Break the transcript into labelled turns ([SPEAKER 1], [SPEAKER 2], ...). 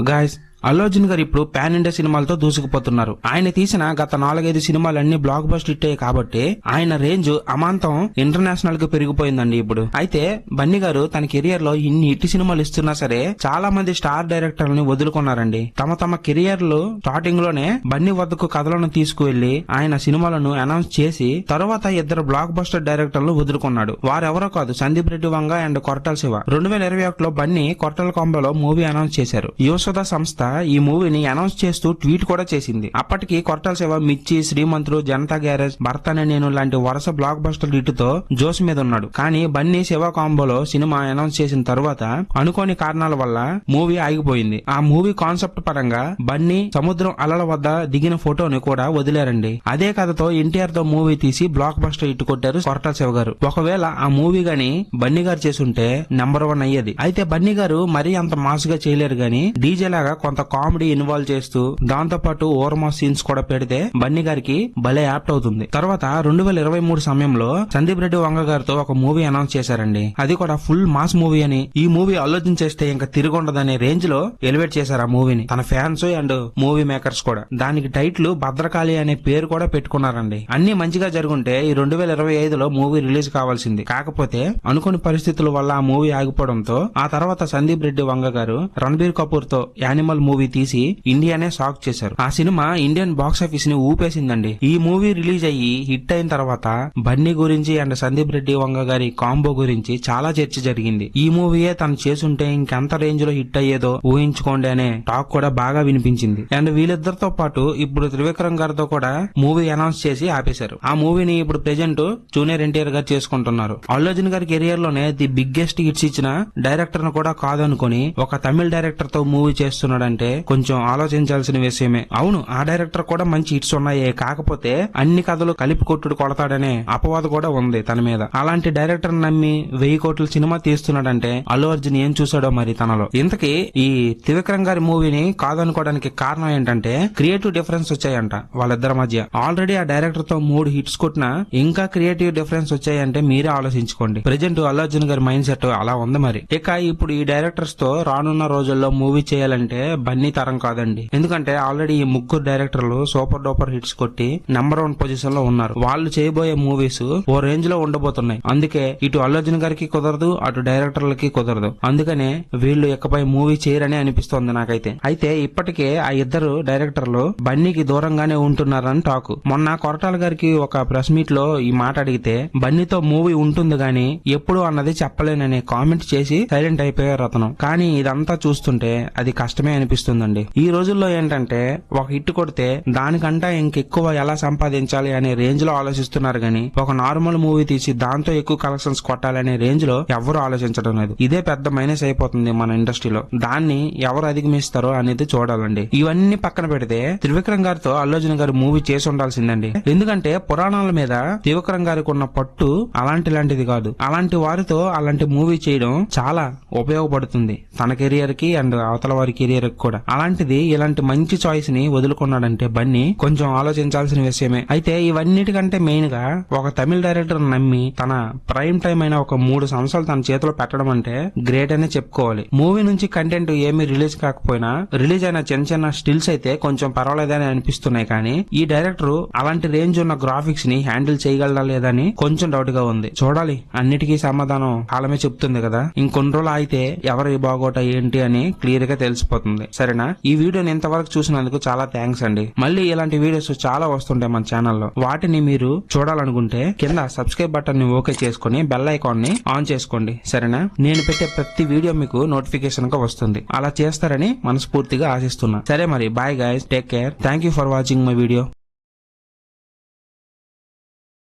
[SPEAKER 1] Guys, Allu Arjun గారు ఇప్పుడు pan India సినిమాలతో దూసుకుపోతున్నారు. ఆయన తీసిన గత 4-5 సినిమాలన్నీ బ్లాక్ బస్టర్ హిట్ అయ్యాయి కాబట్టి ఆయన రేంజ్ అమాంతం ఇంటర్నేషనల్ గా పెరిగిపోయిందండి ఇప్పుడు. అయితే బన్నీ గారు తన కెరియర్ లో ఇన్ని హిట్ సినిమాలు ఇస్తున్నా సరే చాలా మంది స్టార్ డైరెక్టర్లని వదులుకున్నారండి. తమ కెరియర్ లో స్టార్టింగ్ లోనే బన్నీ వద్దకు కథలను తీసుకువెళ్లి ఆయన సినిమాలను అనౌన్స్ చేసి తర్వాత ఇద్దరు బ్లాక్ బస్టర్ డైరెక్టర్లు వదులుకున్నాడు. వారెవరో కాదు, సందీప్ రెడ్డి వంగ అండ్ కొరటాల శివ. 2021లో బన్నీ కొరటాల కాంబోలో మూవీ అనౌన్స్ చేశారు. యువసుధ సంస్థ ఈ మూవీని అనౌన్స్ చేస్తూ ట్వీట్ కూడా చేసింది. అప్పటికి కొరటాల శివ మిర్చి, శ్రీమంతుడు, జనతా గ్యారేజ్, భర్త అనే నేను లాంటి వరుస బ్లాక్ బస్టర్ హిట్ తో జోస్ మీద ఉన్నాడు. కానీ బన్నీ శివ కాంబోలో సినిమా అనౌన్స్ చేసిన తర్వాత అనుకోని కారణాల వల్ల మూవీ ఆగిపోయింది. ఆ మూవీ కాన్సెప్ట్ పరంగా బన్నీ సముద్రం అలల వద్ద దిగిన ఫోటోని కూడా వదిలేరండి. అదే కథతో ఎన్టీఆర్ తో మూవీ తీసి బ్లాక్ బస్టర్ హిట్ కొట్టారు కొరటాల శివ గారు. ఒకవేళ ఆ మూవీ గాని బన్నీ గారు చేసుంటే నెంబర్ 1 అయ్యేది. అయితే బన్నీ గారు మరీ అంత మాస్ గా చేయలేరు గానీ డీజే లాగా కొంత కామెడీ ఇన్వాల్వ్ చేస్తూ దాంతో పాటు ఓవర్మా సీన్స్ కూడా పెడితే బన్నీ గారికి భలే యాప్ట్ అవుతుంది. తర్వాత 2023 సమయంలో సందీప్ రెడ్డి వంగ గారితో ఒక మూవీ అనౌన్స్ చేశారండి. అది కూడా ఫుల్ మాస్ మూవీ అని. ఈ మూవీ ఆలోచన చేస్తే ఇంకా తిరగొండదనే రేంజ్ లో ఎలివేట్ చేశారు ఆ మూవీని తన ఫ్యాన్స్ అండ్ మూవీ మేకర్స్ కూడా. దానికి టైటిల్ భద్రకాళి అనే పేరు కూడా పెట్టుకున్నారండి. అన్ని మంచిగా జరుగుంటే ఈ 2025లో మూవీ రిలీజ్ కావాల్సింది. కాకపోతే అనుకోని పరిస్థితుల వల్ల ఆ మూవీ ఆగిపోవడంతో ఆ తర్వాత సందీప్ రెడ్డి వంగ గారు రణబీర్ కపూర్ తో యానిమల్ మూవీ తీసి ఇండియానే షాక్ చేశారు. ఆ సినిమా ఇండియన్ బాక్స్ ఆఫీస్ ని ఊపేసిందండి. ఈ మూవీ రిలీజ్ అయ్యి హిట్ అయిన తర్వాత బన్నీ గురించి అండ్ సందీప్ రెడ్డి వంగ గారి కాంబో గురించి చాలా చర్చ జరిగింది. ఈ మూవీయే తను చేసుంటే ఇంకెంత రేంజ్ లో హిట్ అయ్యేదో ఊహించుకోండి అనే టాక్ కూడా బాగా వినిపించింది. అండ్ వీళ్ళిద్దరితో పాటు ఇప్పుడు త్రివిక్రమ్ గారితో కూడా మూవీ అనౌన్స్ చేసి ఆపేశారు. ఆ మూవీని ఇప్పుడు ప్రెజెంట్ జూనియర్ ఎన్టీఆర్ గారు చేసుకుంటున్నారు. అల్లు అర్జున్ గారి కెరియర్ లోనే ది బిగ్గెస్ట్ హిట్స్ ఇచ్చిన డైరెక్టర్ ను కూడా కాదనుకుని ఒక తమిళ డైరెక్టర్ తో మూవీ చేస్తున్నాడంటే కొంచెం ఆలోచించాల్సిన విషయమే. అవును, ఆ డైరెక్టర్ కూడా మంచి హిట్స్ ఉన్నాయే. కాకపోతే అన్ని కథలు కలిపి కొట్టుడు కొడతాడనే అపవాదు కూడా ఉంది తన మీద. అలాంటి డైరెక్టర్ నమ్మి 1000 కోట్ల సినిమా తీస్తున్నాడంటే అల్లు అర్జున్ ఏం చూసాడో మరి తనలో. ఇంతకీ ఈ త్రివిక్రమ్ గారి మూవీని కాదనుకోవడానికి కారణం ఏంటంటే క్రియేటివ్ డిఫరెన్స్ వచ్చాయంట వాళ్ళిద్దరి మధ్య. ఆల్రెడీ ఆ డైరెక్టర్ తో 3 హిట్స్ కొట్టినా ఇంకా క్రియేటివ్ డిఫరెన్స్ వచ్చాయంటే మీరే ఆలోచించుకోండి. ప్రెజెంట్ అల్లు అర్జున్ గారి మైండ్ సెట్ అలా ఉంది మరి. ఇక ఇప్పుడు ఈ డైరెక్టర్స్ తో రానున్న రోజుల్లో మూవీ చేయాలంటే బన్నీ తరం కాదండి. ఎందుకంటే ఆల్రెడీ ఈ 3 డైరెక్టర్లు సూపర్ డూపర్ హిట్స్ కొట్టి నెంబర్ 1 పొజిషన్ లో ఉన్నారు. వాళ్ళు చేయబోయే మూవీస్ ఓ రేంజ్ లో ఉండబోతున్నాయి. అందుకే ఇటు అల్లు అర్జున్ గారికి కుదరదు, అటు డైరెక్టర్లకి కుదరదు. అందుకనే వీళ్ళు ఇకపై మూవీ చేయరని అనిపిస్తోంది నాకైతే. అయితే ఇప్పటికే ఆ ఇద్దరు డైరెక్టర్లు బన్నీకి దూరంగానే ఉంటున్నారని టాక్. మొన్న కొరటాల గారికి ఒక ప్రెస్ మీట్ లో ఈ మాట అడిగితే బన్నీతో మూవీ ఉంటుంది గానీ ఎప్పుడు అన్నది చెప్పలేనని కామెంట్ చేసి సైలెంట్ అయిపోయారు అతను. కానీ ఇదంతా చూస్తుంటే అది కష్టమే అనిపిస్తుందండి. ఈ రోజుల్లో ఏంటంటే ఒక హిట్ కొడితే దానికంటే ఇంకెక్కువ ఎలా సంపాదించాలి అనే రేంజ్ లో ఆలోచిస్తున్నారు గానీ ఒక నార్మల్ మూవీ తీసి దాంతో ఎక్కువ కలెక్షన్స్ కొట్టాలనే రేంజ్ లో ఎవరు ఆలోచించడం లేదు. ఇదే పెద్ద మైనస్ అయిపోతుంది మన ఇండస్ట్రీలో. దాన్ని ఎవరు అధిగమిస్తారో అనేది చూడాలండి. ఇవన్నీ పక్కన పెడితే త్రివిక్రమ్ గారితో అల్లు అర్జున్ గారు మూవీ చేసి ఉండాల్సిందండి. ఎందుకంటే పురాణాల మీద త్రివిక్రమ్ గారికి ఉన్న పట్టు అలాంటిది కాదు. అలాంటి వారితో అలాంటి మూవీ చేయడం చాలా ఉపయోగపడుతుంది తన కెరియర్ కి అండ్ అవతల వారి కెరియర్ కి కూడా. అలాంటిది ఇలాంటి మంచి చాయిస్ ని వదులుకున్నాడంటే బన్నీ కొంచెం ఆలోచించాల్సిన విషయమే. అయితే ఇవన్నిటికంటే మెయిన్ గా ఒక తమిళ డైరెక్టర్ నమ్మి తన ప్రైమ్ టైం అయిన ఒక 3 సంవత్సరాలు తన చేతిలో పెట్టడం అంటే గ్రేట్ అనే చెప్పుకోవాలి. మూవీ నుంచి కంటెంట్ ఏమీ రిలీజ్ కాకపోయినా రిలీజ్ అయిన చిన్న స్టిల్స్ అయితే కొంచెం పర్వాలేదని అనిపిస్తున్నాయి. కానీ ఈ డైరెక్టర్ అలాంటి రేంజ్ ఉన్న గ్రాఫిక్స్ ని హ్యాండిల్ చేయగలరా లేదని కొంచెం డౌట్ గా ఉంది. చూడాలి, అన్నిటికీ సమాధానం కాలమే చెప్తుంది కదా. ఇంకొన్ని రోజులు అయితే ఎవరి బాగోట ఏంటి అని క్లియర్ గా తెలిసిపోతుంది. సరేనా? ఈ వీడియోని ఇంతవరకు చూసినందుకు చాలా థ్యాంక్స్ అండి. మళ్ళీ ఇలాంటి వీడియోస్ చాలా వస్తుంటాయి మన ఛానల్లో. వాటిని మీరు చూడాలనుకుంటే కింద సబ్స్క్రైబ్ బటన్ ని ఓకే చేసుకుని బెల్ ఐకాన్ ని ఆన్ చేసుకోండి. సరేనా? నేను పెట్టే ప్రతి వీడియో మీకు నోటిఫికేషన్ గా వస్తుంది. అలా చేస్తారని మనస్ఫూర్తిగా ఆశిస్తున్నా. సరే మరి, bye guys, take care. Thank you for watching my video.